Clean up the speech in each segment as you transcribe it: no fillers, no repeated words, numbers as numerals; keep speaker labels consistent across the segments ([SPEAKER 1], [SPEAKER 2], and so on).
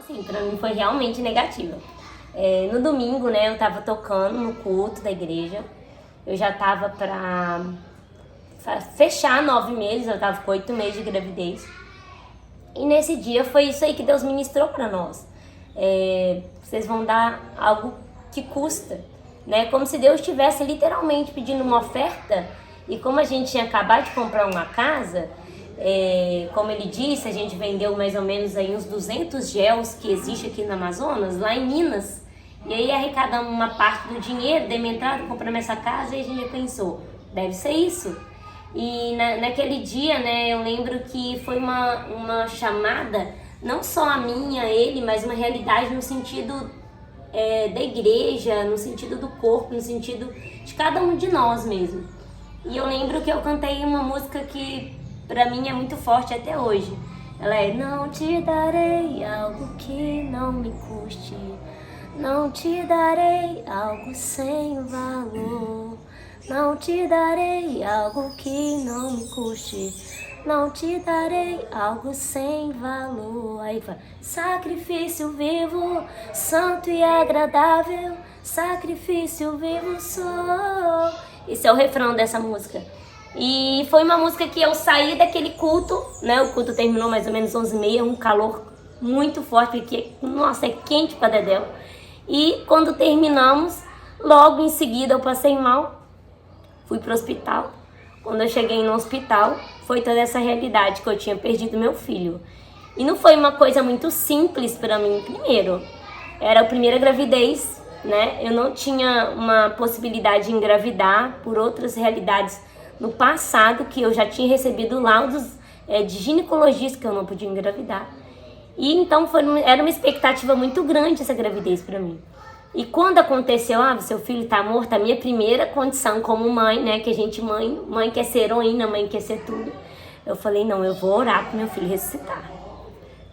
[SPEAKER 1] assim, pra mim foi realmente negativa. No domingo, né, eu tava tocando no culto da igreja. Eu já tava pra fechar 9 meses, eu tava com 8 meses de gravidez. E nesse dia foi isso aí que Deus ministrou pra nós. Vocês vão dar algo que custa, né? Como se Deus estivesse literalmente pedindo uma oferta. E como a gente tinha acabado de comprar uma casa, como ele disse, a gente vendeu mais ou menos aí uns 200 gels que existe aqui no Amazonas, lá em Minas. E aí arrecadamos uma parte do dinheiro, demos entrada, compramos essa casa e a gente pensou, deve ser isso. E naquele dia, né, eu lembro que foi uma chamada, não só a minha, ele, mas uma realidade no sentido da igreja, no sentido do corpo, no sentido de cada um de nós mesmo. E eu lembro que eu cantei uma música que pra mim é muito forte até hoje. Ela é: não te darei algo que não me custe, não te darei algo sem valor, não te darei algo que não me custe, não te darei algo sem valor. Aí vai: sacrifício vivo, santo e agradável, sacrifício vivo sou. Esse é o refrão dessa música. E foi uma música que eu saí daquele culto, né? O culto terminou mais ou menos 11h30, um calor muito forte, porque, nossa, é quente pra dedéu. E quando terminamos, logo em seguida eu passei mal, fui pro hospital. Quando eu cheguei no hospital, foi toda essa realidade que eu tinha perdido meu filho. E não foi uma coisa muito simples pra mim. Primeiro, era a primeira gravidez, né? Eu não tinha uma possibilidade de engravidar por outras realidades no passado, que eu já tinha recebido laudos de ginecologista que eu não podia engravidar. E então era uma expectativa muito grande essa gravidez para mim. E quando aconteceu, seu filho tá morto, a minha primeira condição como mãe, né, que a gente, mãe quer ser heroína, mãe quer ser tudo. Eu falei, não, eu vou orar pro meu filho ressuscitar.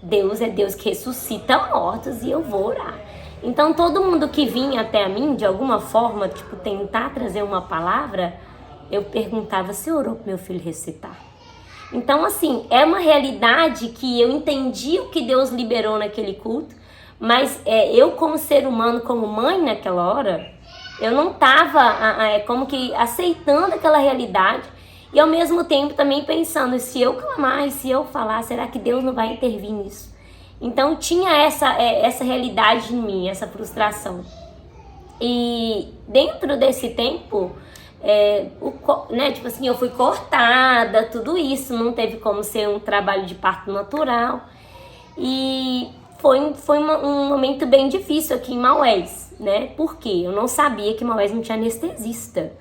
[SPEAKER 1] Deus é Deus que ressuscita mortos e eu vou orar. Então todo mundo que vinha até a mim, de alguma forma, tipo, tentar trazer uma palavra, eu perguntava: você orou pro meu filho ressuscitar? Então, assim, é uma realidade que eu entendi o que Deus liberou naquele culto, mas eu como ser humano, como mãe naquela hora, eu não estava como que aceitando aquela realidade e ao mesmo tempo também pensando, se eu clamar e se eu falar, será que Deus não vai intervir nisso? Então tinha essa realidade em mim, essa frustração. E dentro desse tempo, tipo assim, eu fui cortada, tudo isso, não teve como ser um trabalho de parto natural. E foi um momento bem difícil aqui em Maués, né? Porque eu não sabia que Maués não tinha anestesista.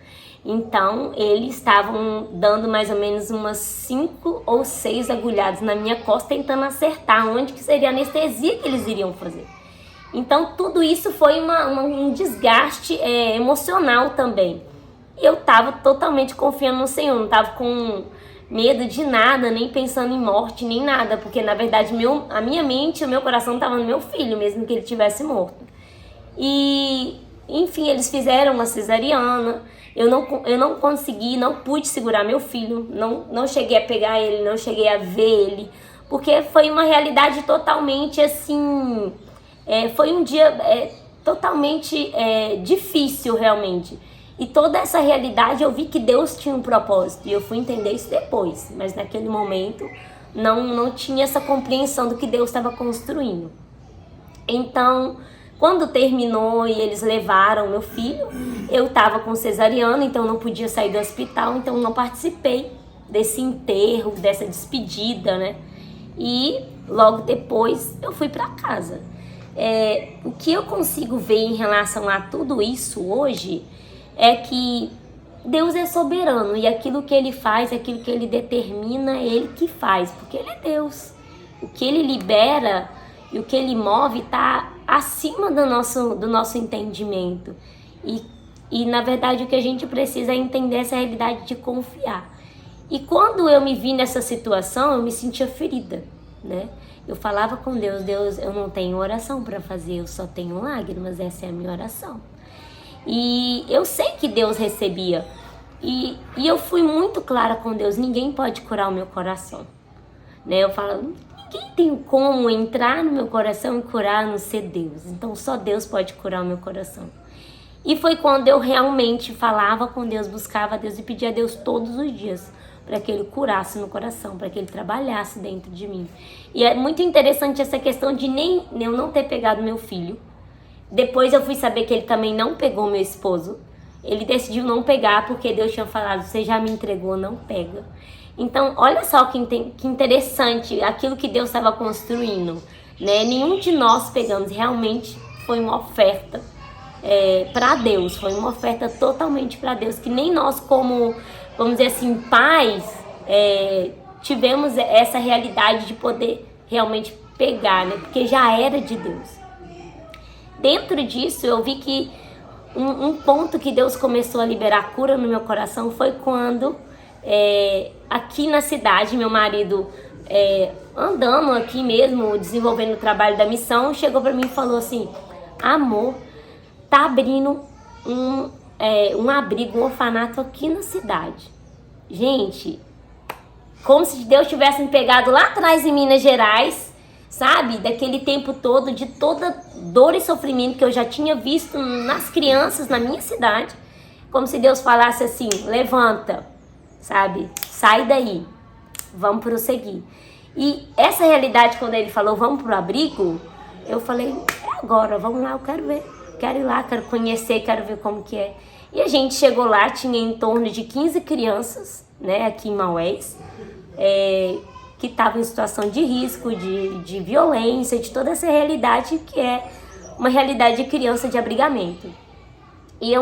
[SPEAKER 1] Então, eles estavam dando mais ou menos umas 5 ou 6 agulhadas na minha costa, tentando acertar onde que seria a anestesia que eles iriam fazer. Então, tudo isso foi um desgaste emocional também. E eu estava totalmente confiando no Senhor, não estava com medo de nada, nem pensando em morte, nem nada. Porque, na verdade, a minha mente, o meu coração estava no meu filho, mesmo que ele tivesse morto. E, enfim, eles fizeram uma cesariana. Eu não consegui, não pude segurar meu filho, não cheguei a pegar ele, não cheguei a ver ele, porque foi uma realidade totalmente assim, foi um dia totalmente difícil realmente. E toda essa realidade eu vi que Deus tinha um propósito, e eu fui entender isso depois, mas naquele momento não tinha essa compreensão do que Deus estava construindo. Então, quando terminou e eles levaram meu filho, eu estava com cesariana, então não podia sair do hospital, então não participei desse enterro, dessa despedida, né? E logo depois eu fui para casa. O que eu consigo ver em relação a tudo isso hoje é que Deus é soberano e aquilo que Ele faz, aquilo que Ele determina, é Ele que faz, porque Ele é Deus. O que Ele libera e o que Ele move está acima do nosso entendimento. E na verdade o que a gente precisa é entender essa realidade de confiar. E quando eu me vi nessa situação, eu me sentia ferida, né? Eu falava com Deus: Deus, eu não tenho oração para fazer, eu só tenho lágrimas, essa é a minha oração. E eu sei que Deus recebia. E eu fui muito clara com Deus: ninguém pode curar o meu coração, né? Eu falo, quem tem como entrar no meu coração e curar no ser Deus. Então só Deus pode curar o meu coração. E foi quando eu realmente falava com Deus, buscava a Deus e pedia a Deus todos os dias para que Ele curasse no coração, para que Ele trabalhasse dentro de mim. E é muito interessante essa questão de nem eu não ter pegado meu filho. Depois eu fui saber que ele também não pegou meu esposo. Ele decidiu não pegar porque Deus tinha falado, você já me entregou, não pega. Então, olha só que interessante aquilo que Deus estava construindo, né? Nenhum de nós pegamos, realmente foi uma oferta para Deus, foi uma oferta totalmente para Deus, que nem nós como, vamos dizer assim, pais, tivemos essa realidade de poder realmente pegar, né? Porque já era de Deus. Dentro disso, eu vi que um ponto que Deus começou a liberar cura no meu coração foi quando, aqui na cidade, meu marido, andando aqui mesmo, desenvolvendo o trabalho da missão, chegou para mim e falou assim, amor, tá abrindo um abrigo, um orfanato aqui na cidade. Gente, como se Deus tivesse me pegado lá atrás em Minas Gerais, sabe? Daquele tempo todo, de toda dor e sofrimento que eu já tinha visto nas crianças na minha cidade. Como se Deus falasse assim, levanta, sabe? Sai daí, vamos prosseguir. E essa realidade, quando ele falou, vamos pro abrigo, eu falei, agora, vamos lá, eu quero ver. Quero ir lá, quero conhecer, quero ver como que é. E a gente chegou lá, tinha em torno de 15 crianças, né, aqui em Maués, que estavam em situação de risco, de violência, de toda essa realidade que é uma realidade de criança de abrigamento. E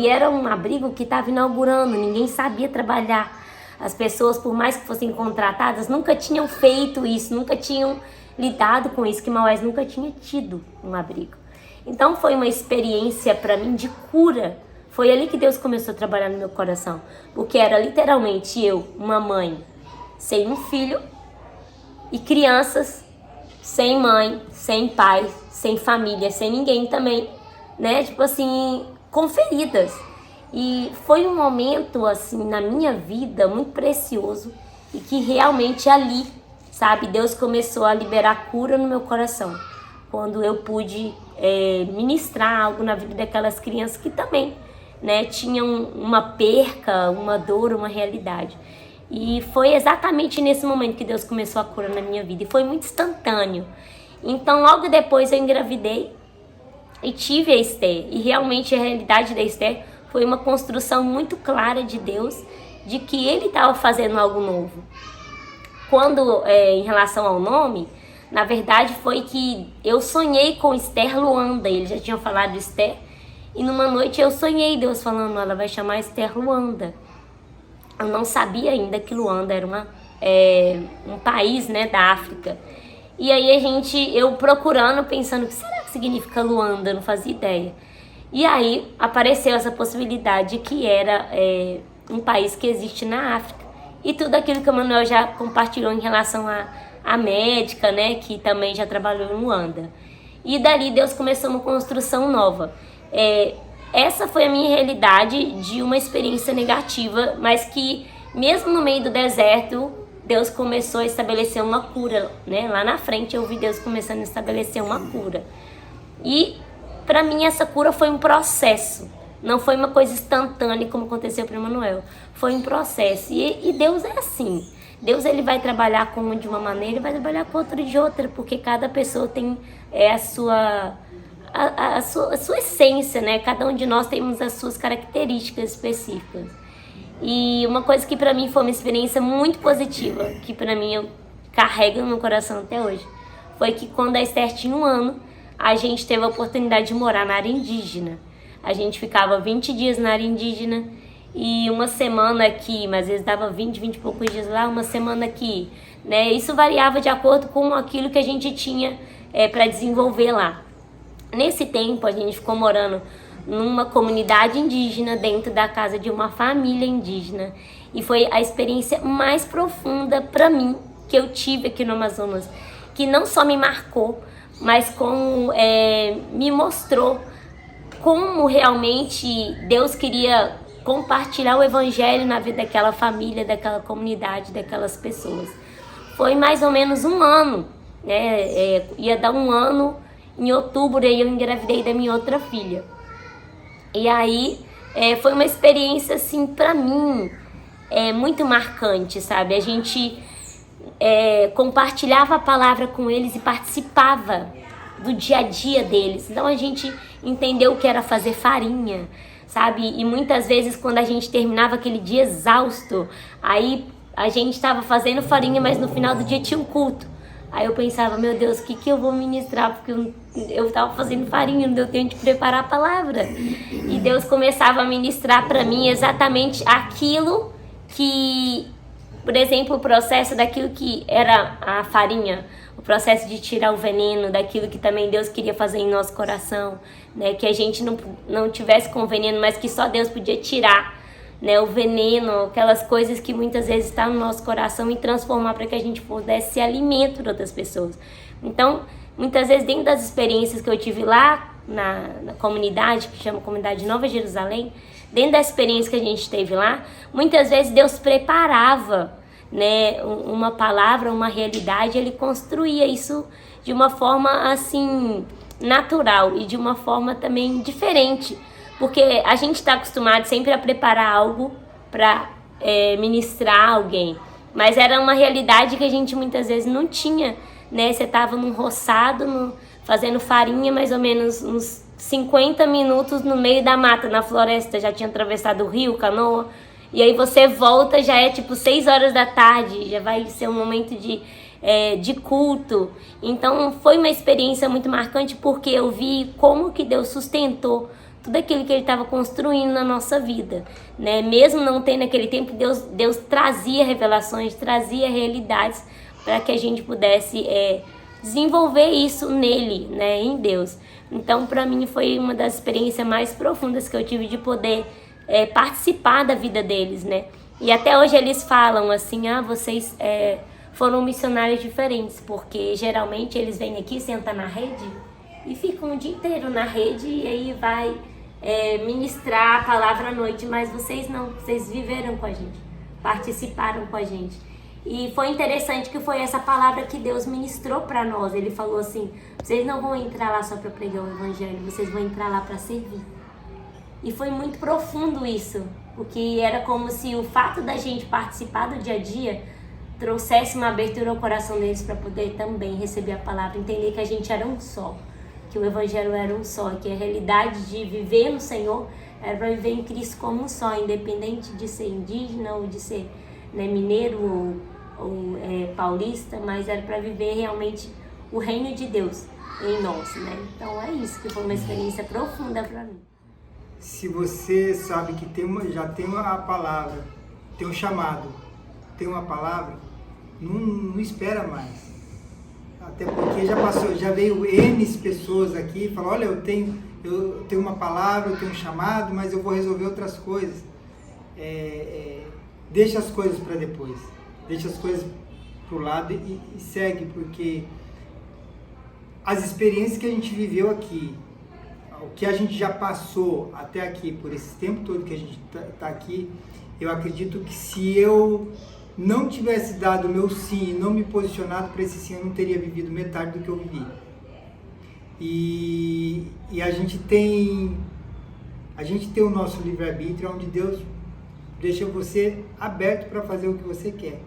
[SPEAKER 1] era um abrigo que estava inaugurando, ninguém sabia trabalhar. As pessoas, por mais que fossem contratadas, nunca tinham feito isso, nunca tinham lidado com isso, que Maués nunca tinha tido um abrigo. Então foi uma experiência para mim de cura. Foi ali que Deus começou a trabalhar no meu coração. Porque era literalmente eu, uma mãe, sem um filho, e crianças sem mãe, sem pai, sem família, sem ninguém também, né? Tipo assim, com feridas. E foi um momento, assim, na minha vida muito precioso e que realmente ali, sabe, Deus começou a liberar cura no meu coração. Quando eu pude ministrar algo na vida daquelas crianças que também, né, tinham uma perca, uma dor, uma realidade. E foi exatamente nesse momento que Deus começou a cura na minha vida. E foi muito instantâneo. Então, logo depois eu engravidei e tive a Esther. E realmente a realidade da Esther foi uma construção muito clara de Deus, de que Ele estava fazendo algo novo. Quando, em relação ao nome, na verdade foi que eu sonhei com Esther Luanda. Ele já tinha falado de Esther. E numa noite eu sonhei Deus falando, ela vai chamar Esther Luanda. Eu não sabia ainda que Luanda era um país, né, da África. E aí eu procurando, pensando, o que será que significa Luanda? Eu não fazia ideia. E aí apareceu essa possibilidade que era um país que existe na África. E tudo aquilo que o Manuel já compartilhou em relação à médica, né, que também já trabalhou em Luanda. E dali Deus começou uma construção nova. Essa foi a minha realidade de uma experiência negativa, mas que mesmo no meio do deserto, Deus começou a estabelecer uma cura, né? Lá na frente eu vi Deus começando a estabelecer uma cura. E para mim essa cura foi um processo, não foi uma coisa instantânea como aconteceu para o Manuel. Foi um processo e Deus é assim. Deus ele vai trabalhar com um de uma maneira e vai trabalhar com outro de outra, porque cada pessoa tem a sua essência, né? Cada um de nós temos as suas características específicas. E uma coisa que pra mim foi uma experiência muito positiva, que pra mim eu carrego no meu coração até hoje, foi que quando a Esther tinha 1 ano, a gente teve a oportunidade de morar na área indígena. A gente ficava 20 dias na área indígena e uma semana aqui, mas às vezes dava 20 e poucos dias lá, uma semana aqui, né? Isso variava de acordo com aquilo que a gente tinha para desenvolver lá. Nesse tempo, a gente ficou morando numa comunidade indígena, dentro da casa de uma família indígena. E foi a experiência mais profunda para mim que eu tive aqui no Amazonas, que não só me marcou, mas como me mostrou como realmente Deus queria compartilhar o evangelho na vida daquela família, daquela comunidade, daquelas pessoas. Foi mais ou menos 1 ano né? Ia dar 1 ano em outubro, aí eu engravidei da minha outra filha. E aí foi uma experiência, assim, pra mim, muito marcante, sabe? A gente compartilhava a palavra com eles e participava do dia a dia deles. Então a gente entendeu o que era fazer farinha, sabe? E muitas vezes quando a gente terminava aquele dia exausto, aí a gente estava fazendo farinha, mas no final do dia tinha um culto. Aí eu pensava, meu Deus, o que eu vou ministrar? Porque eu estava fazendo farinha, não deu tempo de preparar a palavra. E Deus começava a ministrar para mim exatamente aquilo que, por exemplo, o processo daquilo que era a farinha, o processo de tirar o veneno, daquilo que também Deus queria fazer em nosso coração, né? Que a gente não tivesse com veneno, mas que só Deus podia tirar, né? O veneno, aquelas coisas que muitas vezes estão no nosso coração, e transformar para que a gente pudesse ser alimento para outras pessoas. Então, muitas vezes, dentro das experiências que eu tive lá na comunidade, que chama Comunidade Nova Jerusalém, dentro da experiência que a gente teve lá, muitas vezes Deus preparava, né, uma palavra, uma realidade, ele construía isso de uma forma assim natural e de uma forma também diferente, porque a gente está acostumado sempre a preparar algo para ministrar alguém, mas era uma realidade que a gente muitas vezes não tinha, né? Você estava num roçado, fazendo farinha, mais ou menos uns 50 minutos no meio da mata, na floresta, já tinha atravessado o rio, canoa. E aí você volta, já é tipo 6 horas da tarde, já vai ser um momento de culto. Então foi uma experiência muito marcante, porque eu vi como que Deus sustentou tudo aquilo que Ele estava construindo na nossa vida, né? Mesmo não tendo naquele tempo, Deus trazia revelações, trazia realidades para que a gente pudesse desenvolver isso nele, né? Em Deus. Então, para mim, foi uma das experiências mais profundas que eu tive de poder participar da vida deles, né? E até hoje eles falam assim, vocês foram missionários diferentes, porque geralmente eles vêm aqui, sentam na rede e ficam o dia inteiro na rede, e aí vai ministrar a palavra à noite, mas vocês não, vocês viveram com a gente, participaram com a gente. E foi interessante que foi essa palavra que Deus ministrou para nós. Ele falou assim, vocês não vão entrar lá só para pregar o evangelho, vocês vão entrar lá para servir. E foi muito profundo isso, porque era como se o fato da gente participar do dia a dia trouxesse uma abertura ao coração deles para poder também receber a palavra, entender que a gente era um só, que o evangelho era um só, que a realidade de viver no Senhor era para viver em Cristo como um só, independente de ser indígena ou de ser, né, mineiro ou paulista, mas era para viver realmente o reino de Deus em nós, né? Então é isso, que foi uma experiência profunda para mim.
[SPEAKER 2] Se você sabe que já tem a palavra, tem um chamado, tem uma palavra, não espera mais. Até porque já veio N pessoas aqui e falaram, olha, eu tenho uma palavra, eu tenho um chamado, mas eu vou resolver outras coisas. Deixa as coisas para depois, deixa as coisas para o lado e segue, porque as experiências que a gente viveu aqui, o que a gente já passou até aqui, por esse tempo todo que a gente está aqui, eu acredito que se eu não tivesse dado o meu sim e não me posicionado para esse sim, eu não teria vivido metade do que eu vivi. E a gente tem o nosso livre-arbítrio, onde Deus deixa você aberto para fazer o que você quer.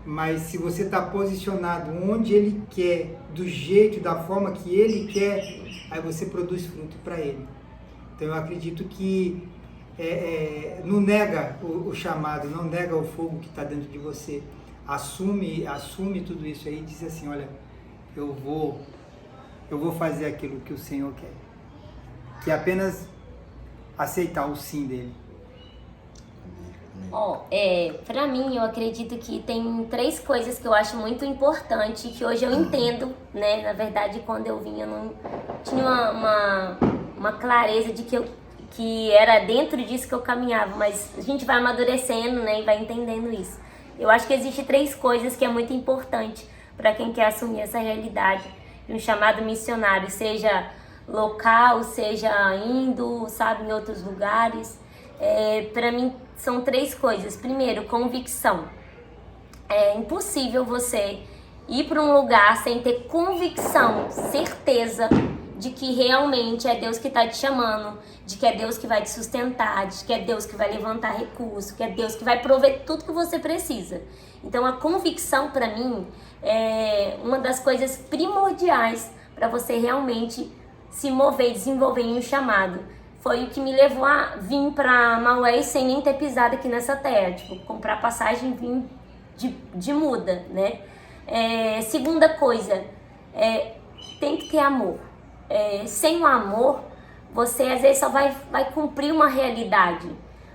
[SPEAKER 2] Mas se você está posicionado onde Ele quer, do jeito, da forma que Ele quer, aí você produz fruto para Ele. Então eu acredito que não nega o chamado, não nega o fogo que está dentro de você. Assume tudo isso aí e diz assim, olha, eu vou fazer aquilo que o Senhor quer. Que é apenas aceitar o sim dEle.
[SPEAKER 1] Pra mim, eu acredito que tem 3 coisas que eu acho muito importante, que hoje eu entendo, né? Na verdade, quando eu vim, eu não tinha uma clareza de que era dentro disso que eu caminhava, mas a gente vai amadurecendo, né? E vai entendendo isso. Eu acho que existem 3 coisas que é muito importante para quem quer assumir essa realidade de um chamado missionário, seja local, seja indo, sabe, em outros lugares. Para mim, são 3 coisas. Primeiro, convicção. É impossível você ir para um lugar sem ter convicção, certeza de que realmente é Deus que está te chamando, de que é Deus que vai te sustentar, de que é Deus que vai levantar recurso, que é Deus que vai prover tudo que você precisa. Então a convicção para mim é uma das coisas primordiais para você realmente se mover, desenvolver em um chamado. Foi o que me levou a vir para Maués sem nem ter pisado aqui nessa terra, tipo, comprar passagem e vir de muda, né? Segunda coisa, tem que ter amor. Sem o amor, você às vezes só vai cumprir uma realidade.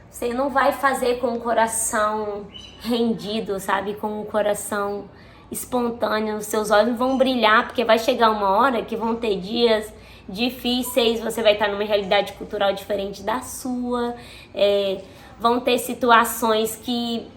[SPEAKER 1] Você não vai fazer com o coração rendido, sabe? Com o coração espontâneo. Seus olhos vão brilhar, porque vai chegar uma hora que vão ter dias difíceis. Você vai estar numa realidade cultural diferente da sua. Vão ter situações que,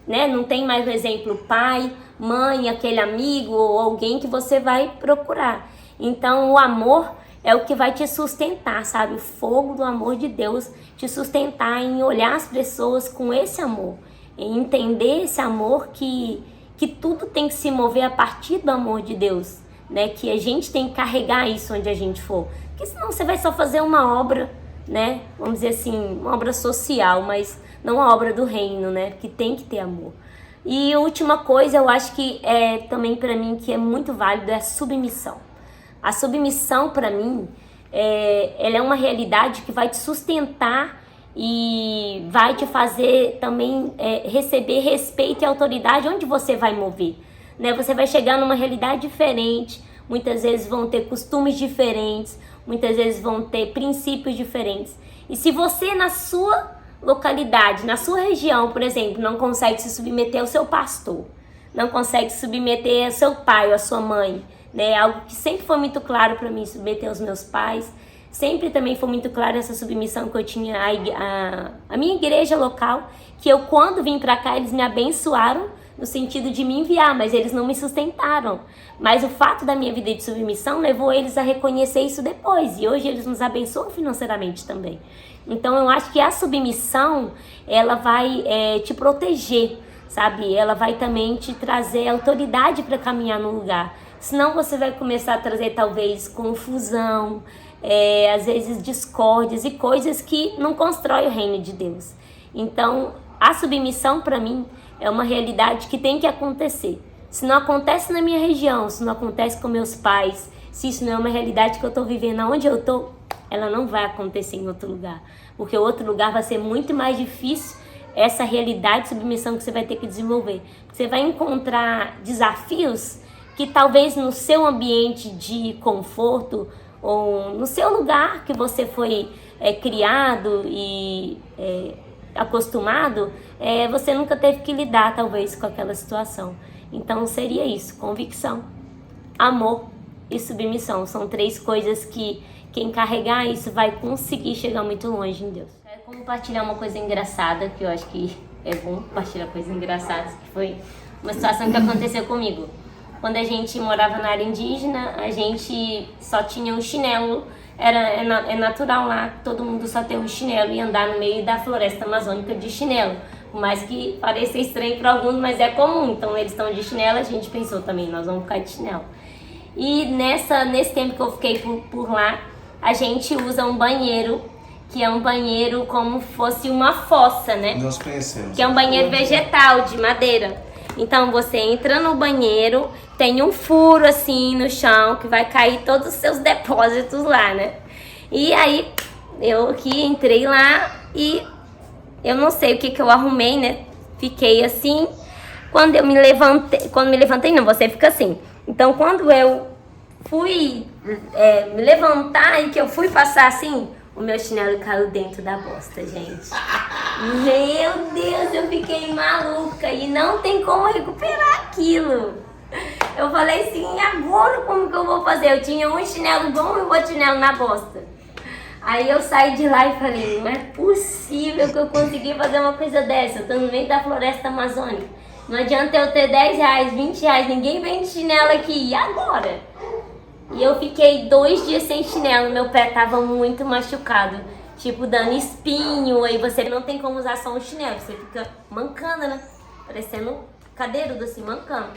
[SPEAKER 1] né, não tem mais, por exemplo, pai, mãe, aquele amigo ou alguém que você vai procurar. Então o amor é o que vai te sustentar, sabe? O fogo do amor de Deus te sustentar em olhar as pessoas com esse amor, em entender esse amor que tudo tem que se mover a partir do amor de Deus, né? Que a gente tem que carregar isso onde a gente for, porque senão você vai só fazer uma obra, né? Vamos dizer assim, uma obra social, mas não uma obra do reino, né? Que tem que ter amor. E a última coisa, eu acho que também para mim que é muito válido é a submissão. A submissão, para mim, ela é uma realidade que vai te sustentar e vai te fazer também receber respeito e autoridade onde você vai mover, né? Você vai chegar numa realidade diferente, muitas vezes vão ter costumes diferentes, muitas vezes vão ter princípios diferentes. E se você na sua localidade, na sua região, por exemplo, não consegue se submeter ao seu pastor, não consegue se submeter ao seu pai ou à sua mãe, né? Algo que sempre foi muito claro para mim, submeter aos meus pais. Sempre também foi muito claro essa submissão que eu tinha à minha igreja local, que eu, quando vim para cá, eles me abençoaram no sentido de me enviar, mas eles não me sustentaram. Mas o fato da minha vida de submissão levou eles a reconhecer isso depois, e hoje eles nos abençoam financeiramente também. Então eu acho que a submissão, ela vai te proteger, sabe? Ela vai também te trazer autoridade para caminhar no lugar. Senão você vai começar a trazer talvez confusão, às vezes discórdias e coisas que não constroem o reino de Deus. Então a submissão para mim é uma realidade que tem que acontecer. Se não acontece na minha região, se não acontece com meus pais, se isso não é uma realidade que eu estou vivendo onde eu estou, ela não vai acontecer em outro lugar. Porque outro lugar vai ser muito mais difícil essa realidade de submissão que você vai ter que desenvolver. Você vai encontrar desafios que talvez no seu ambiente de conforto ou no seu lugar que você foi criado e acostumado, você nunca teve que lidar talvez com aquela situação. Então seria isso: convicção, amor e submissão. São 3 coisas que quem carregar isso vai conseguir chegar muito longe em Deus. Quero compartilhar uma coisa engraçada, que eu acho que é bom compartilhar coisas engraçadas, que foi uma situação que aconteceu comigo. Quando a gente morava na área indígena, a gente só tinha um chinelo. É natural lá, todo mundo só ter um chinelo e andar no meio da floresta amazônica de chinelo. Por mais que pareça estranho para alguns, mas é comum. Então eles estão de chinelo, a gente pensou também, nós vamos ficar de chinelo. E nesse tempo que eu fiquei por lá, a gente usa um banheiro, que é um banheiro como fosse uma fossa, né?
[SPEAKER 3] Nós conhecemos.
[SPEAKER 1] Que é um banheiro vegetal, de madeira. Então você entra no banheiro, tem um furo assim no chão que vai cair todos os seus depósitos lá, né? E aí eu aqui entrei lá e eu não sei o que eu arrumei, né? Fiquei assim. Quando me levantei não, você fica assim. Então quando eu fui me levantar e que eu fui passar assim, o meu chinelo caiu dentro da bosta, gente. Meu Deus, eu fiquei maluca e não tem como recuperar aquilo. Eu falei assim, e agora como que eu vou fazer? Eu tinha um chinelo bom e um outro chinelo na bosta. Aí eu saí de lá e falei, não é possível que eu consegui fazer uma coisa dessa. Eu tô no meio da floresta amazônica. Não adianta eu ter 10 reais, 20 reais, ninguém vende chinelo aqui. E agora? E eu fiquei 2 dias sem chinelo, meu pé tava muito machucado. Tipo, dando espinho, aí você não tem como usar só um chinelo. Você fica mancando, né? Parecendo cadeirudo assim, mancando.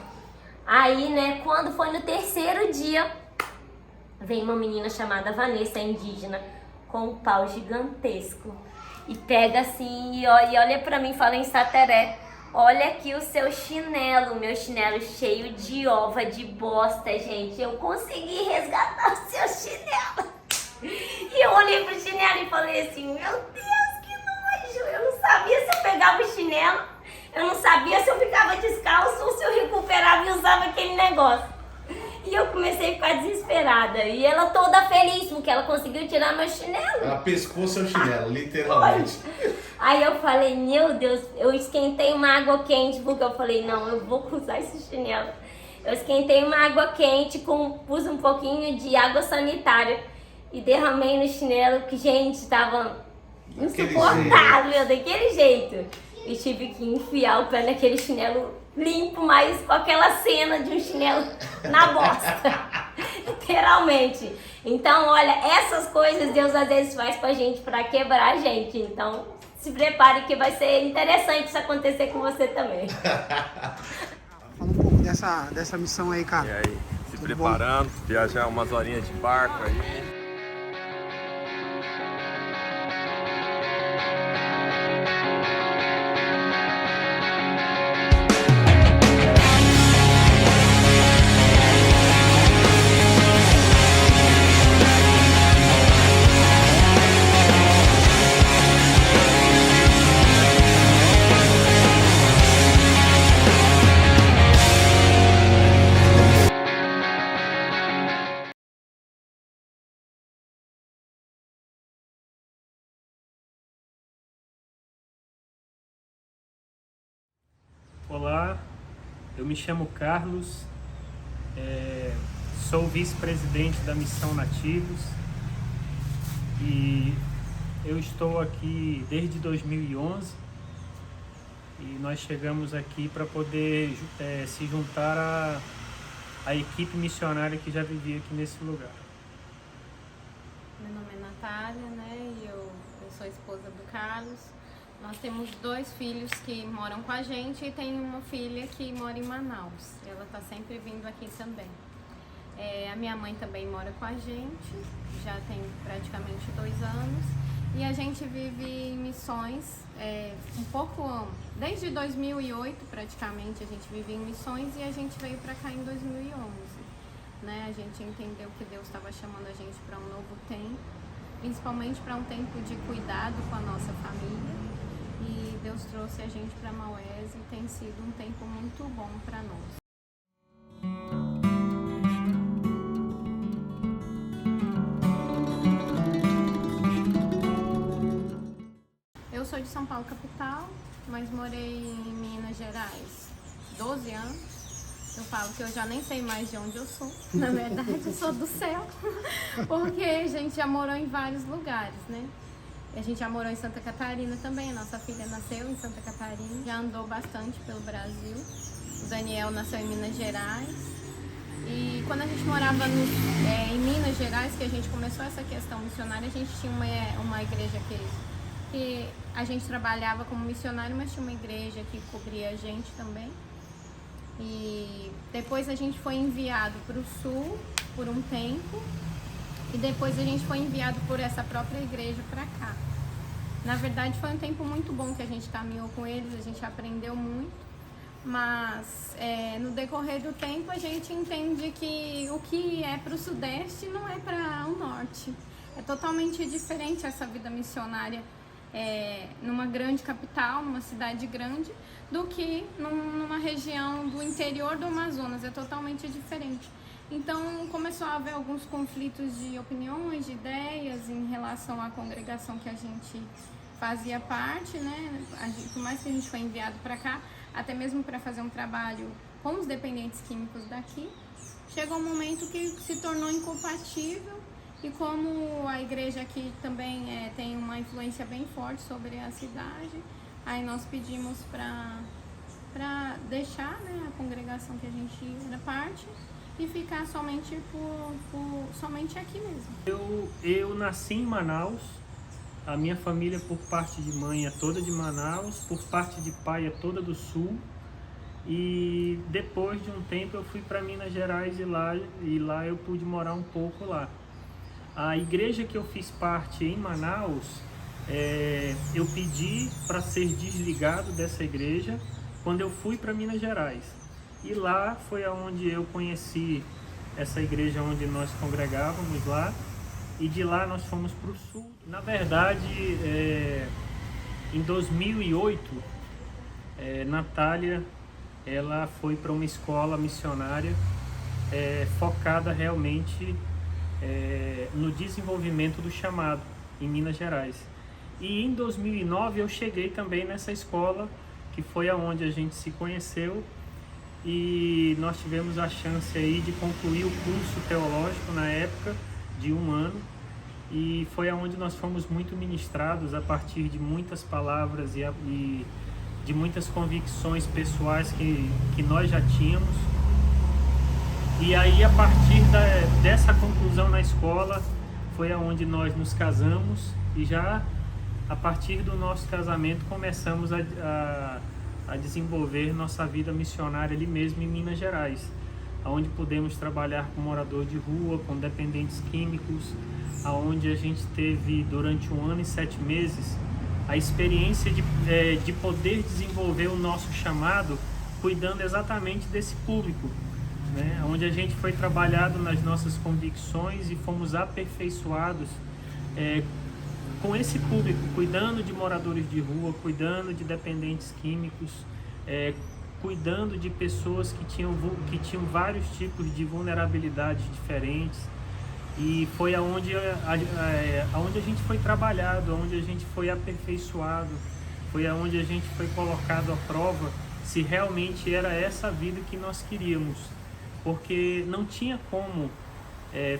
[SPEAKER 1] Aí, né, quando foi no terceiro dia, vem uma menina chamada Vanessa, indígena, com um pau gigantesco. E pega assim e olha pra mim e fala em sateré: olha aqui o seu chinelo, meu chinelo cheio de ova, de bosta, gente. Eu consegui resgatar o seu chinelo. E eu olhei pro chinelo e falei assim: meu Deus, que nojo. Eu não sabia se eu pegava o chinelo, eu não sabia se eu ficava descalço ou se eu recuperava e usava aquele negócio. E eu comecei a ficar desesperada. E ela toda feliz, porque ela conseguiu tirar meu chinelo.
[SPEAKER 3] Ela pescou seu chinelo, literalmente.
[SPEAKER 1] Aí eu falei: meu Deus, eu esquentei uma água quente, porque eu falei: não, eu vou usar esse chinelo. Eu esquentei uma água quente, pus um pouquinho de água sanitária e derramei no chinelo, que, gente, tava insuportável, daquele jeito. E tive que enfiar o pé naquele chinelo limpo, mas com aquela cena de um chinelo na bosta. Literalmente. Então, olha, essas coisas Deus às vezes faz com a gente pra quebrar a gente. Então, se prepare que vai ser interessante isso acontecer com você também.
[SPEAKER 4] Fala um pouco dessa missão aí, cara.
[SPEAKER 5] E aí, se
[SPEAKER 4] Tudo
[SPEAKER 5] preparando, viajar umas horinhas de barco aí.
[SPEAKER 6] Olá, eu me chamo Carlos, sou vice-presidente da Missão Nativos e eu estou aqui desde 2011 e nós chegamos aqui para poder se juntar à equipe missionária que já vivia aqui nesse lugar.
[SPEAKER 7] Meu nome é Natália, né, e eu sou esposa do Carlos. Nós temos 2 filhos que moram com a gente e tem uma filha que mora em Manaus. Ela está sempre vindo aqui também. A minha mãe também mora com a gente, já tem praticamente 2 anos. E a gente vive em missões, desde 2008 praticamente a gente vive em missões e a gente veio para cá em 2011. Né? A gente entendeu que Deus estava chamando a gente para um novo tempo, principalmente para um tempo de cuidado com a nossa família. E Deus trouxe a gente para Maués e tem sido um tempo muito bom para nós. Eu sou de São Paulo capital, mas morei em Minas Gerais 12 anos. Eu falo que eu já nem sei mais de onde eu sou. Na verdade, eu sou do céu, porque a gente já morou em vários lugares, né? A gente já morou em Santa Catarina também, a nossa filha nasceu em Santa Catarina, já andou bastante pelo Brasil. O Daniel nasceu em Minas Gerais. E quando a gente morava em Minas Gerais, que a gente começou essa questão missionária, a gente tinha uma igreja que a gente trabalhava como missionário, mas tinha uma igreja que cobria a gente também. E depois a gente foi enviado para o sul por um tempo. E depois a gente foi enviado por essa própria igreja para cá. Na verdade foi um tempo muito bom que a gente caminhou com eles, a gente aprendeu muito. Mas no decorrer do tempo a gente entende que o que é para o sudeste não é para o norte. É totalmente diferente essa vida missionária numa grande capital, numa cidade grande, do que numa região do interior do Amazonas. É totalmente diferente. Então começou a haver alguns conflitos de opiniões, de ideias em relação à congregação que a gente fazia parte, né? Por mais que a gente foi enviado para cá, até mesmo para fazer um trabalho com os dependentes químicos daqui, chegou um momento que se tornou incompatível e como a igreja aqui também tem uma influência bem forte sobre a cidade, aí nós pedimos para deixar, né, a congregação que a gente era parte e ficar somente somente aqui mesmo.
[SPEAKER 6] Eu nasci em Manaus, a minha família por parte de mãe é toda de Manaus, por parte de pai é toda do sul. E depois de um tempo eu fui para Minas Gerais e lá eu pude morar um pouco lá. A igreja que eu fiz parte em Manaus, eu pedi para ser desligado dessa igreja quando eu fui para Minas Gerais. E lá foi onde eu conheci essa igreja onde nós congregávamos lá. E de lá nós fomos para o sul. Na verdade, em 2008, Natália ela foi para uma escola missionária focada realmente no desenvolvimento do chamado em Minas Gerais. E em 2009 eu cheguei também nessa escola, que foi aonde a gente se conheceu, e nós tivemos a chance aí de concluir o curso teológico na época de 1 ano, e foi aonde nós fomos muito ministrados a partir de muitas palavras e de muitas convicções pessoais que nós já tínhamos. E aí, a partir dessa conclusão na escola, foi aonde nós nos casamos, e já a partir do nosso casamento começamos a desenvolver nossa vida missionária ali mesmo em Minas Gerais, onde pudemos trabalhar com morador de rua, com dependentes químicos, onde a gente teve durante 1 ano e 7 meses a experiência de poder desenvolver o nosso chamado, cuidando exatamente desse público, né? Onde a gente foi trabalhado nas nossas convicções e fomos aperfeiçoados com esse público, cuidando de moradores de rua, cuidando de dependentes químicos, cuidando de pessoas que tinham vários tipos de vulnerabilidades diferentes. E foi aonde a gente foi trabalhado, aonde a gente foi aperfeiçoado, foi aonde a gente foi colocado à prova se realmente era essa vida que nós queríamos. Porque não tinha como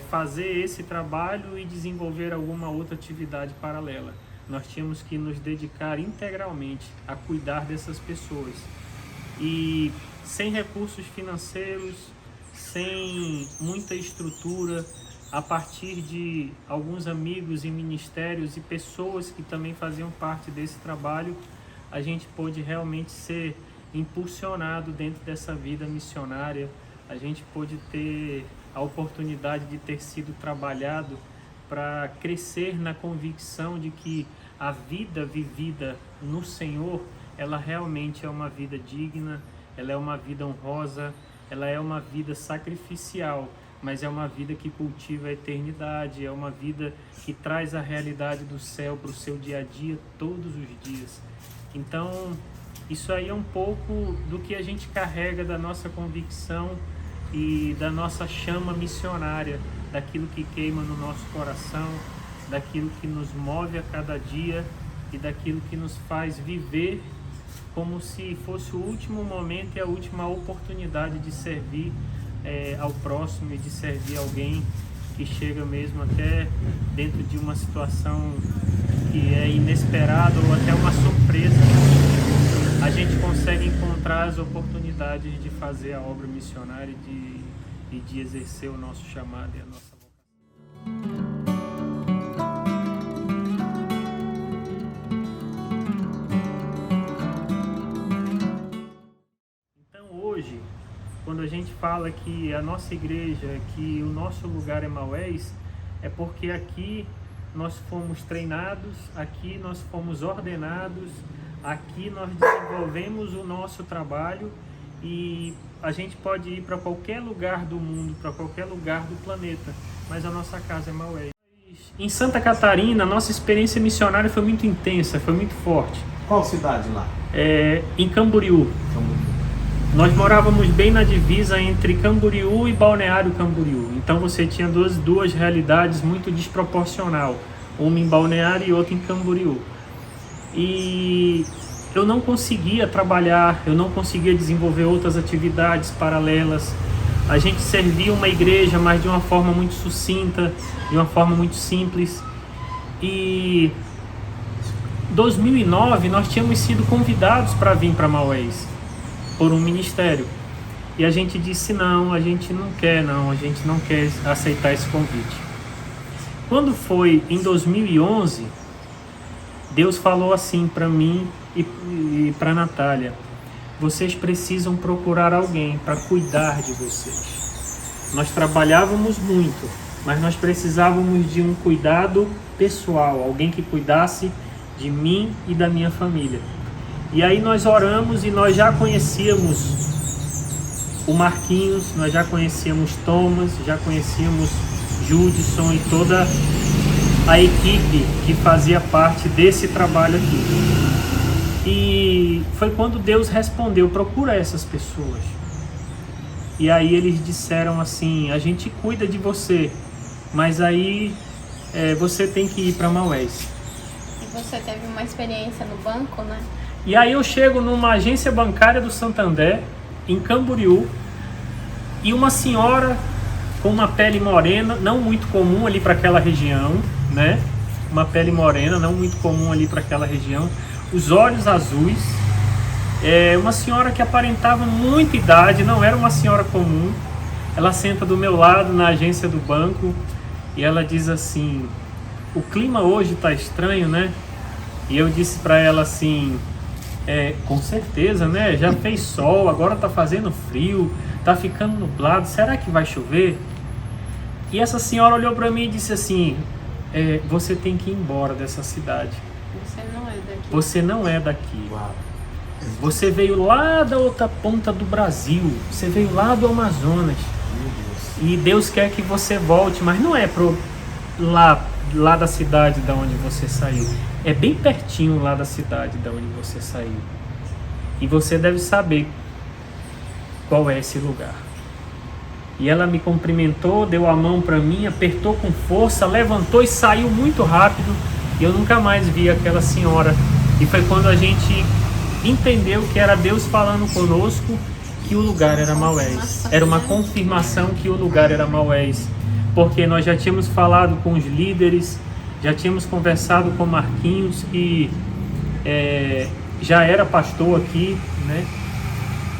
[SPEAKER 6] fazer esse trabalho e desenvolver alguma outra atividade paralela. Nós tínhamos que nos dedicar integralmente a cuidar dessas pessoas. E sem recursos financeiros, sem muita estrutura, a partir de alguns amigos em ministérios e pessoas que também faziam parte desse trabalho, a gente pôde realmente ser impulsionado dentro dessa vida missionária. A gente pôde ter a oportunidade de ter sido trabalhado para crescer na convicção de que a vida vivida no Senhor, ela realmente é uma vida digna, ela é uma vida honrosa, ela é uma vida sacrificial, mas é uma vida que cultiva a eternidade, é uma vida que traz a realidade do céu para o seu dia a dia, todos os dias. Então, isso aí é um pouco do que a gente carrega da nossa convicção e da nossa chama missionária, daquilo que queima no nosso coração, daquilo que nos move a cada dia e daquilo que nos faz viver como se fosse o último momento e a última oportunidade de servir ao próximo e de servir alguém que chega mesmo até dentro de uma situação que é inesperada ou até uma surpresa. A gente consegue encontrar as oportunidades de fazer a obra missionária e de exercer o nosso chamado e a nossa vocação. Então hoje, quando a gente fala que a nossa igreja, que o nosso lugar é Maués, é porque aqui nós fomos treinados, aqui nós fomos ordenados, aqui nós desenvolvemos o nosso trabalho e a gente pode ir para qualquer lugar do mundo, para qualquer lugar do planeta, mas a nossa casa é Maués. Em Santa Catarina, a nossa experiência missionária foi muito intensa, foi muito forte.
[SPEAKER 3] Qual cidade lá?
[SPEAKER 6] Em Camboriú. Nós morávamos bem na divisa entre Camboriú e Balneário Camboriú. Então você tinha duas realidades muito desproporcional, uma em Balneário e outra em Camboriú. E eu não conseguia trabalhar, eu não conseguia desenvolver outras atividades paralelas. A gente servia uma igreja, mas de uma forma muito sucinta, de uma forma muito simples. E em 2009 nós tínhamos sido convidados para vir para Maués por um ministério. E a gente disse não, a gente não quer aceitar esse convite. Quando foi em 2011, Deus falou assim para mim e para Natália: vocês precisam procurar alguém para cuidar de vocês. Nós trabalhávamos muito, mas nós precisávamos de um cuidado pessoal, alguém que cuidasse de mim e da minha família. E aí nós oramos e nós já conhecíamos o Marquinhos, nós já conhecíamos Thomas, já conhecíamos Judson e toda a equipe que fazia parte desse trabalho aqui. E foi quando Deus respondeu: procura essas pessoas. E aí eles disseram assim: a gente cuida de você, mas aí você tem que ir para Maués.
[SPEAKER 7] E você teve uma experiência no banco, né?
[SPEAKER 6] E aí eu chego numa agência bancária do Santander, em Camboriú, e uma senhora com uma pele morena, não muito comum ali para aquela região, né? Uma pele morena, não muito comum ali para aquela região, os olhos azuis, uma senhora que aparentava muita idade, não era uma senhora comum. Ela senta do meu lado na agência do banco e ela diz assim: o clima hoje está estranho, né? E eu disse para ela assim: com certeza, né? Já fez sol, agora tá fazendo frio, tá ficando nublado, será que vai chover? E essa senhora olhou para mim e disse assim: você tem que ir embora dessa cidade.
[SPEAKER 7] Você não é daqui.
[SPEAKER 6] Você não é daqui. Você veio lá da outra ponta do Brasil, você veio lá do Amazonas. E Deus quer que você volte, mas não é pro lá da cidade da onde você saiu. É bem pertinho lá da cidade da onde você saiu. E você deve saber qual é esse lugar. E ela me cumprimentou, deu a mão para mim, apertou com força, levantou e saiu muito rápido. E eu nunca mais vi aquela senhora. E foi quando a gente entendeu que era Deus falando conosco que o lugar era Maués. Era uma confirmação que o lugar era Maués. Porque nós já tínhamos falado com os líderes, já tínhamos conversado com Marquinhos, que já era pastor aqui, né?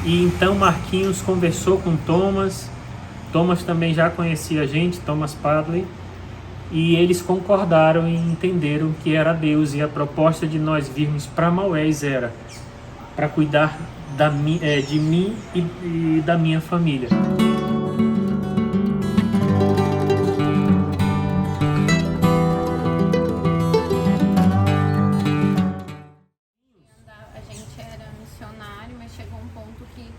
[SPEAKER 6] E então Marquinhos conversou com Thomas. Thomas também já conhecia a gente, Thomas Padley. E eles concordaram e entenderam que era Deus. E a proposta de nós virmos para Maués era para cuidar de mim e da minha família.
[SPEAKER 7] A gente era missionário, mas chegou um ponto que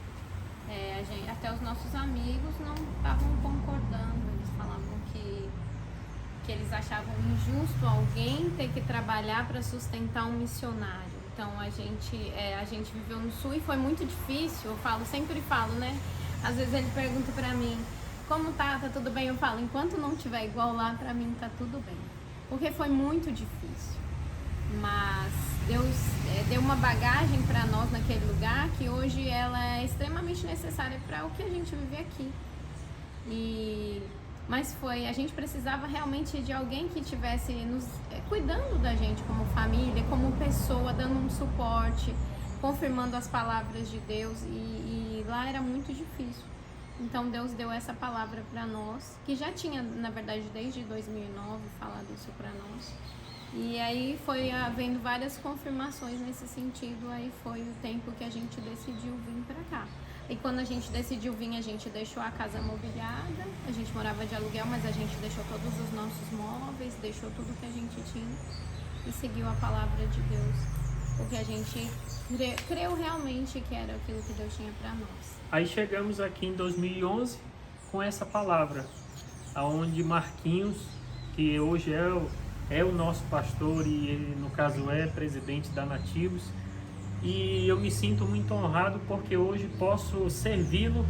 [SPEAKER 7] até os nossos amigos não estavam concordando. Eles falavam que eles achavam injusto alguém ter que trabalhar para sustentar um missionário. Então a gente viveu no Sul e foi muito difícil. Eu sempre falo, né? Às vezes ele pergunta pra mim: como tá? Tá tudo bem? Eu falo: enquanto não tiver igual lá, pra mim tá tudo bem. Porque foi muito difícil. Mas Deus deu uma bagagem pra nós naquele lugar que hoje ela é extremamente necessária para o que a gente vive aqui. Mas a gente precisava realmente de alguém que estivesse nos cuidando da gente como família, como pessoa, dando um suporte, confirmando as palavras de Deus, e lá era muito difícil. Então Deus deu essa palavra para nós, que já tinha, na verdade, desde 2009 falado isso para nós. E aí foi havendo várias confirmações nesse sentido, aí foi o tempo que a gente decidiu vir para cá. E quando a gente decidiu vir, a gente deixou a casa mobiliada, a gente morava de aluguel, mas a gente deixou todos os nossos móveis, deixou tudo que a gente tinha e seguiu a palavra de Deus. Porque a gente creu realmente que era aquilo que Deus tinha para nós.
[SPEAKER 6] Aí chegamos aqui em 2011 com essa palavra, aonde Marquinhos, que hoje é o nosso pastor e ele, no caso, é presidente da Nativos, e eu me sinto muito honrado porque hoje posso servi-lo,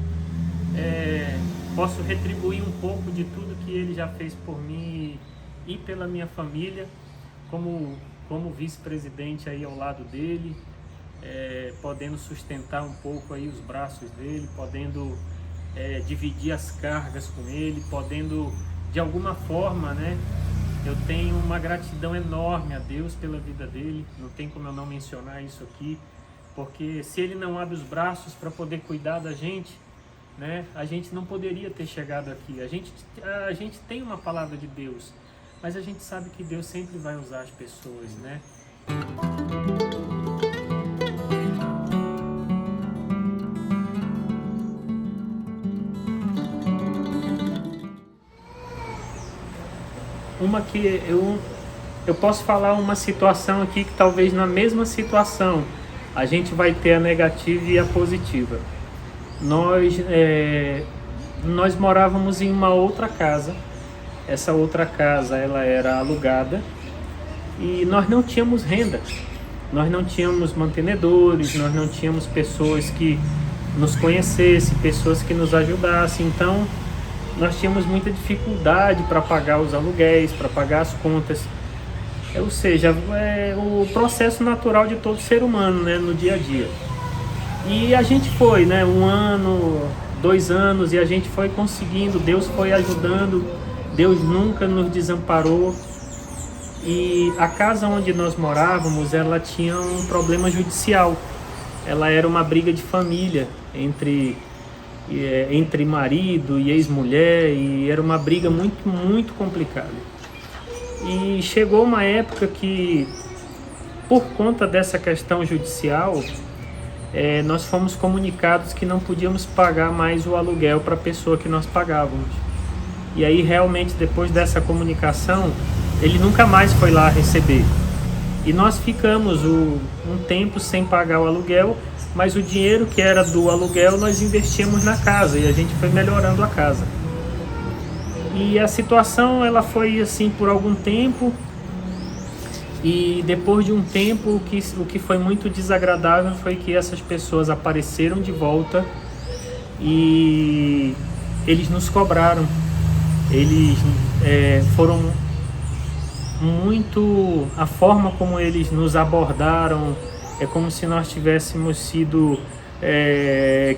[SPEAKER 6] posso retribuir um pouco de tudo que ele já fez por mim e pela minha família, como vice-presidente aí ao lado dele, podendo sustentar um pouco aí os braços dele, podendo dividir as cargas com ele, podendo de alguma forma, né? Eu tenho uma gratidão enorme a Deus pela vida dele, não tem como eu não mencionar isso aqui, porque se ele não abre os braços para poder cuidar da gente, né, a gente não poderia ter chegado aqui. A gente tem uma palavra de Deus, mas a gente sabe que Deus sempre vai usar as pessoas, né? uma que eu posso falar uma situação aqui que talvez na mesma situação a gente vai ter a negativa e a positiva. Nós morávamos em uma outra casa. Essa outra casa ela era alugada e nós não tínhamos renda. Nós não tínhamos mantenedores, nós não tínhamos pessoas que nos conhecessem, pessoas que nos ajudassem. Então, nós tínhamos muita dificuldade para pagar os aluguéis, para pagar as contas. Ou seja, o processo natural de todo ser humano, né, no dia a dia. E a gente foi, né, 1 ano, 2 anos, e a gente foi conseguindo, Deus foi ajudando, Deus nunca nos desamparou. E a casa onde nós morávamos, ela tinha um problema judicial. Ela era uma briga de família entre marido e ex-mulher, e era uma briga muito, muito complicada. E chegou uma época que, por conta dessa questão judicial, nós fomos comunicados que não podíamos pagar mais o aluguel para a pessoa que nós pagávamos. E aí, realmente, depois dessa comunicação, ele nunca mais foi lá receber. E nós ficamos um tempo sem pagar o aluguel, mas o dinheiro que era do aluguel nós investíamos na casa e a gente foi melhorando a casa. E a situação ela foi assim por algum tempo, e depois de um tempo o que foi muito desagradável foi que essas pessoas apareceram de volta e eles nos cobraram. Eles foram muito... A forma como eles nos abordaram é como se nós tivéssemos sido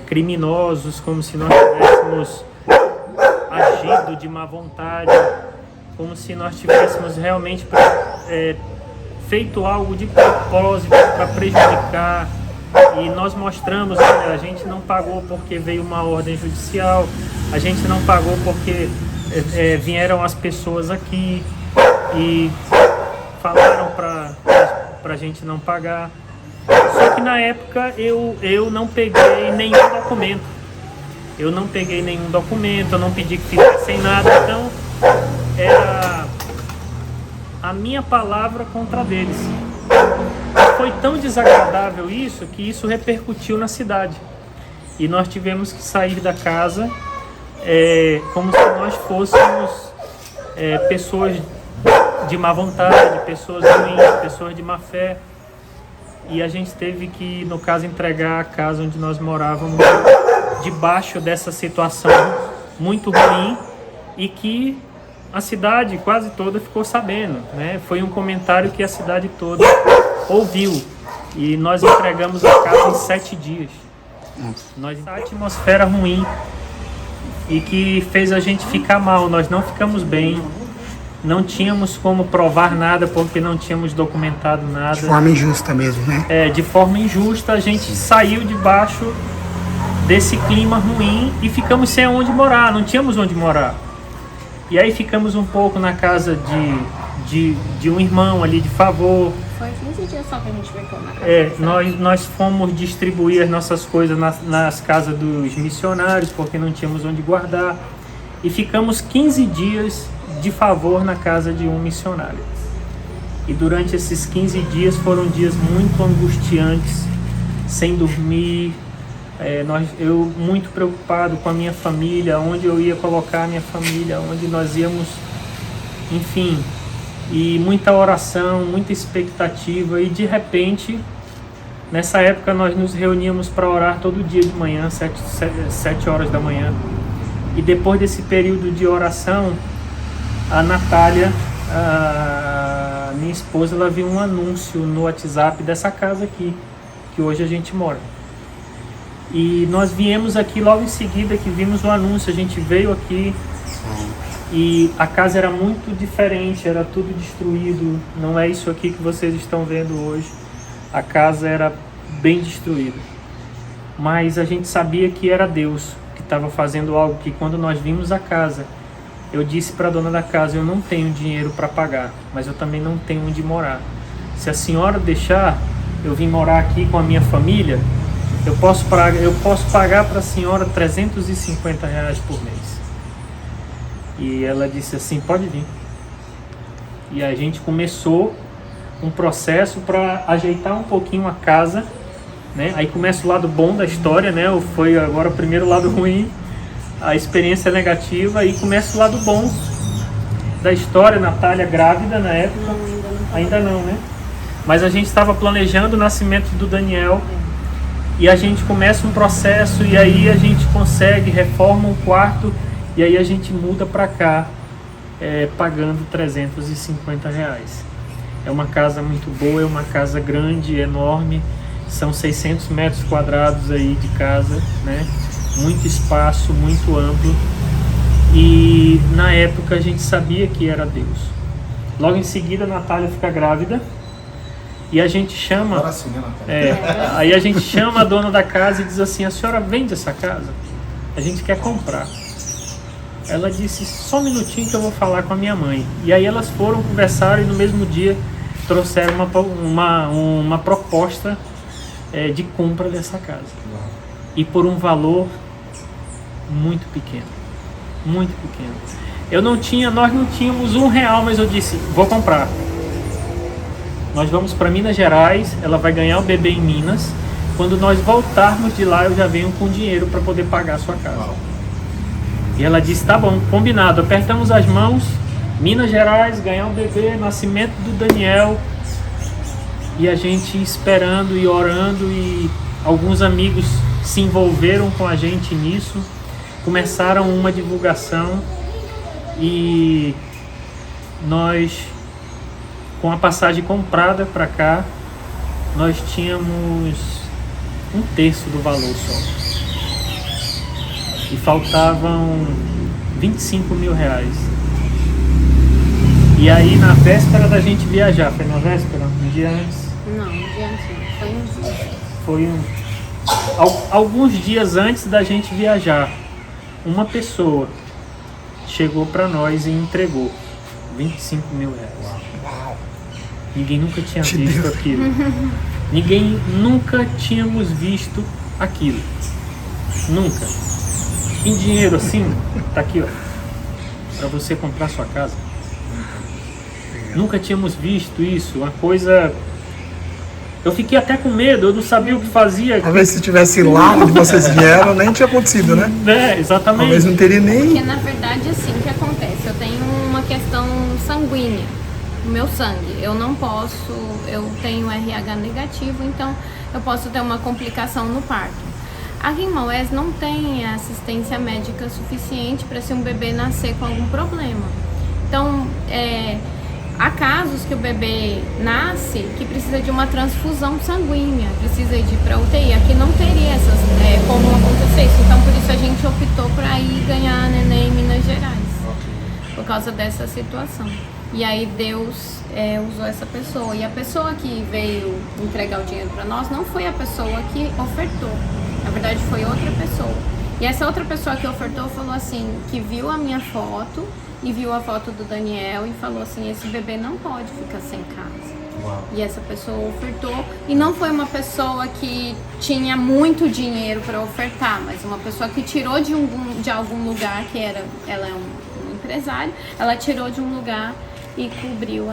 [SPEAKER 6] criminosos, como se nós tivéssemos agido de má vontade, como se nós tivéssemos realmente feito algo de propósito para prejudicar. E nós mostramos, olha, a gente não pagou porque veio uma ordem judicial, a gente não pagou porque vieram as pessoas aqui e falaram para a gente não pagar. Só que na época eu não peguei nenhum documento. Eu não peguei nenhum documento, eu não pedi que fizessem nada, então era a minha palavra contra a deles. Foi tão desagradável isso que isso repercutiu na cidade. E nós tivemos que sair da casa como se nós fôssemos pessoas de má vontade, pessoas ruins, pessoas de má fé. E a gente teve que, no caso, entregar a casa onde nós morávamos debaixo dessa situação muito ruim e que a cidade quase toda ficou sabendo, né? Foi um comentário que a cidade toda ouviu e nós entregamos a casa em 7 dias. Essa atmosfera ruim e que fez a gente ficar mal, nós não ficamos bem, não tínhamos como provar nada porque não tínhamos documentado nada.
[SPEAKER 4] De forma injusta mesmo, né?
[SPEAKER 6] De forma injusta a gente saiu debaixo desse clima ruim e ficamos sem onde morar, não tínhamos onde morar. E aí ficamos um pouco na casa de um irmão ali de favor.
[SPEAKER 7] Foi 15 dias só que a gente ficou na casa.
[SPEAKER 6] Nós fomos distribuir as nossas coisas nas casas dos missionários porque não tínhamos onde guardar. E ficamos 15 dias de favor na casa de um missionário. E durante esses 15 dias foram dias muito angustiantes, sem dormir. Eu muito preocupado com a minha família, onde eu ia colocar a minha família, onde nós íamos, enfim, e muita oração, muita expectativa. E de repente, nessa época nós nos reuníamos para orar todo dia de manhã, 7 horas da manhã. E depois desse período de oração, a Natália, a minha esposa, ela viu um anúncio no WhatsApp dessa casa aqui, que hoje a gente mora. E nós viemos aqui logo em seguida que vimos o anúncio, a gente veio aqui e a casa era muito diferente, era tudo destruído, não é isso aqui que vocês estão vendo hoje, a casa era bem destruída. Mas a gente sabia que era Deus que estava fazendo algo, que quando nós vimos a casa, eu disse para a dona da casa, eu não tenho dinheiro para pagar, mas eu também não tenho onde morar. Se a senhora deixar eu vim morar aqui com a minha família, eu posso pagar para a senhora R$350 por mês. E ela disse assim, pode vir. E a gente começou um processo para ajeitar um pouquinho a casa, né? Aí começa o lado bom da história, né? Foi agora o primeiro lado ruim, a experiência negativa, e começa o lado bom da história. Natália grávida na época, ainda não, né? Mas a gente estava planejando o nascimento do Daniel, e a gente começa um processo, e aí a gente consegue, reforma um quarto, e aí a gente muda para cá, pagando R$350. É uma casa muito boa, é uma casa grande, enorme, são 600 metros quadrados aí de casa, né? Muito espaço, muito amplo, e na época a gente sabia que era Deus. Logo em seguida a Natália fica grávida, e a gente chama,
[SPEAKER 3] Agora sim, né, Natália?
[SPEAKER 6] aí a gente chama a dona da casa e diz assim: a senhora vende essa casa? A gente quer comprar. Ela disse: só um minutinho que eu vou falar com a minha mãe. E aí elas foram, conversaram, e no mesmo dia trouxeram uma proposta de compra dessa casa. E por um valor muito pequeno, muito pequeno. Nós não tínhamos R$1, mas eu disse: vou comprar. Nós vamos para Minas Gerais, ela vai ganhar o bebê em Minas. Quando nós voltarmos de lá, eu já venho com dinheiro para poder pagar a sua casa. E ela disse: tá bom, combinado. Apertamos as mãos, Minas Gerais, ganhar um bebê, nascimento do Daniel. E a gente esperando e orando, e alguns amigos se envolveram com a gente nisso. Começaram uma divulgação, e nós, com a passagem comprada para cá, nós tínhamos R$1/3 do valor só. E faltavam R$25 mil. E aí na véspera da gente viajar, foi na véspera? Um dia antes?
[SPEAKER 7] Não, um dia antes, foi uns dias.
[SPEAKER 6] Foi alguns dias antes da gente viajar, uma pessoa chegou para nós e entregou R$25 mil. Ninguém nunca tinha visto aquilo. Ninguém nunca tínhamos visto aquilo. Nunca. Em dinheiro assim, tá aqui, ó, para você comprar sua casa. Nunca tínhamos visto isso, uma coisa. Eu fiquei até com medo, eu não sabia o que fazia.
[SPEAKER 4] Talvez se tivesse lá onde vocês vieram, nem tinha acontecido, né?
[SPEAKER 6] Exatamente.
[SPEAKER 4] Talvez não teria nem.
[SPEAKER 7] Porque na verdade, assim, o que acontece? Eu tenho uma questão sanguínea, o meu sangue. Eu não posso, eu tenho RH negativo, então eu posso ter uma complicação no parto. Aqui em Maués não tem assistência médica suficiente para se um bebê nascer com algum problema. Então, há casos que o bebê nasce que precisa de uma transfusão sanguínea, precisa de ir para UTI. Aqui não teria como acontecer isso. Então, por isso a gente optou para ir ganhar a neném em Minas Gerais, por causa dessa situação. E aí Deus usou essa pessoa. E a pessoa que veio entregar o dinheiro para nós não foi a pessoa que ofertou. Na verdade, foi outra pessoa. E essa outra pessoa que ofertou falou assim, que viu a minha foto e viu a foto do Daniel e falou assim: esse bebê não pode ficar sem casa.
[SPEAKER 3] Uau.
[SPEAKER 7] E essa pessoa ofertou, e não foi uma pessoa que tinha muito dinheiro para ofertar, mas uma pessoa que tirou de algum lugar, ela é um empresário, ela tirou de um lugar e cobriu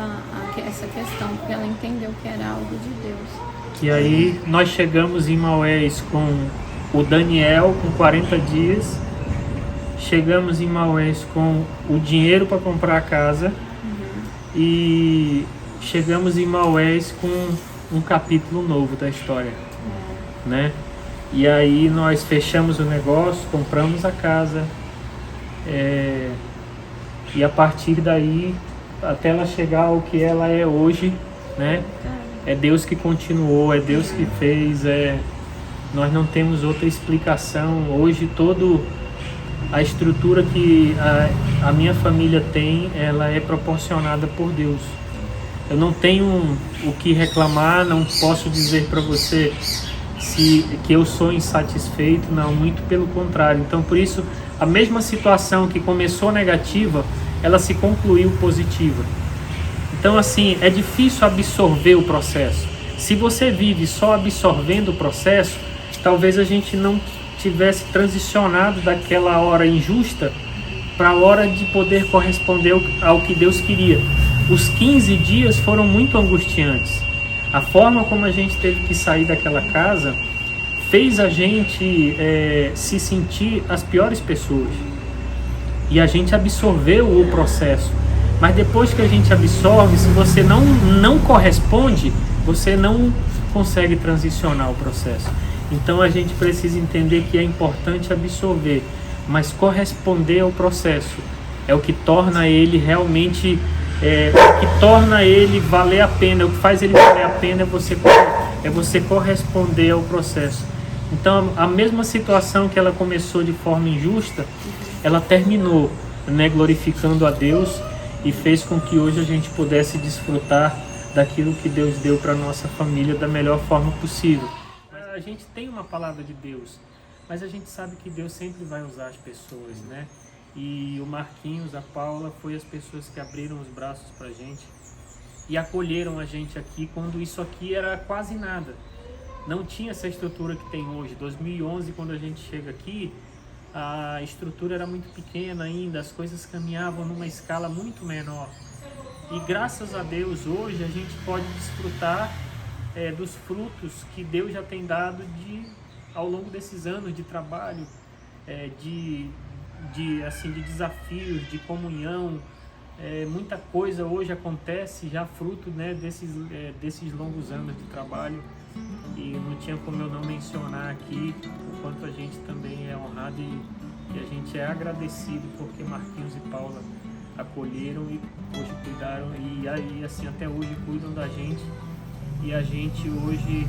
[SPEAKER 7] essa questão, porque ela entendeu que era algo de Deus.
[SPEAKER 6] E aí nós chegamos em Maués com o Daniel com 40 dias, chegamos em Maués com o dinheiro para comprar a casa, e chegamos em Maués com um capítulo novo da história, né? E aí nós fechamos o negócio, compramos a casa, e a partir daí, até ela chegar ao que ela é hoje, né? É Deus que continuou, é Deus que fez, nós não temos outra explicação. Hoje toda a estrutura que a minha família tem, ela é proporcionada por Deus. Eu não tenho o que reclamar, não posso dizer para você que eu sou insatisfeito, não, muito pelo contrário. Então por isso, a mesma situação que começou negativa, ela se concluiu positiva. Então assim, é difícil absorver o processo. Se você vive só absorvendo o processo, talvez a gente não tivesse transicionado daquela hora injusta para a hora de poder corresponder ao que Deus queria. os 15 dias foram muito angustiantes. A forma como a gente teve que sair daquela casa fez a gente se sentir as piores pessoas. E a gente absorveu o processo. Mas depois que a gente absorve, se você não corresponde, você não consegue transicionar o processo. Então a gente precisa entender que é importante absorver, mas corresponder ao processo é o que torna ele realmente, o que torna ele valer a pena, o que faz ele valer a pena é você corresponder ao processo. Então a mesma situação que ela começou de forma injusta, ela terminou, né, glorificando a Deus, e fez com que hoje a gente pudesse desfrutar daquilo que Deus deu para a nossa família da melhor forma possível. A gente tem uma palavra de Deus, mas a gente sabe que Deus sempre vai usar as pessoas, né? E o Marquinhos, a Paula, foi as pessoas que abriram os braços para a gente e acolheram a gente aqui quando isso aqui era quase nada. Não tinha essa estrutura que tem hoje. 2011, quando a gente chega aqui, a estrutura era muito pequena ainda, as coisas caminhavam numa escala muito menor. E graças a Deus, hoje a gente pode desfrutar dos frutos que Deus já tem dado ao longo desses anos de trabalho, de desafios, de comunhão. Muita coisa hoje acontece já fruto, né, desses longos anos de trabalho. E não tinha como eu não mencionar aqui o quanto a gente também é honrado e a gente é agradecido porque Marquinhos e Paula acolheram e hoje cuidaram e aí assim até hoje cuidam da gente, e a gente hoje,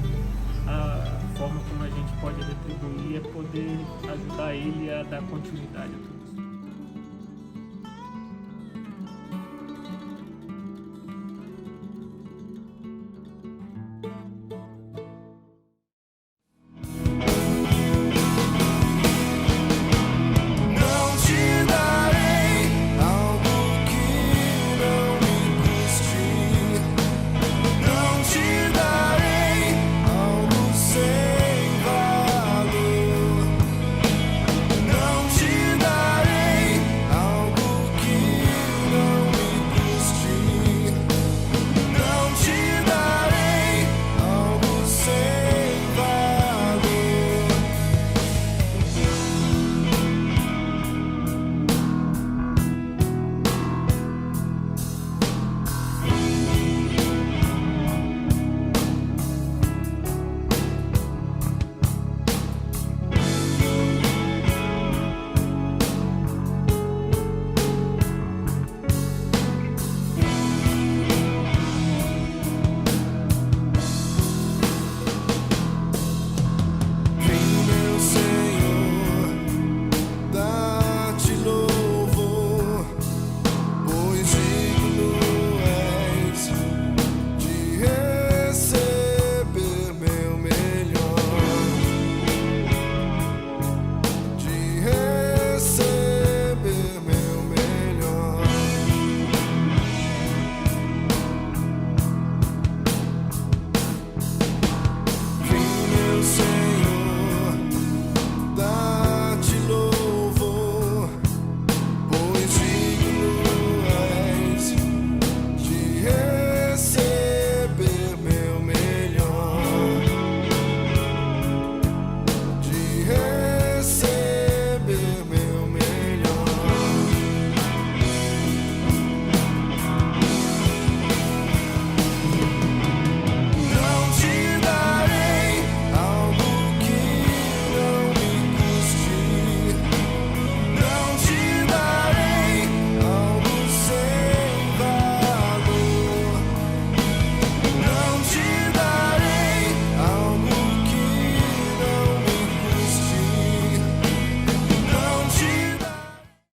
[SPEAKER 6] a forma como a gente pode retribuir é poder ajudar ele a dar continuidade a tudo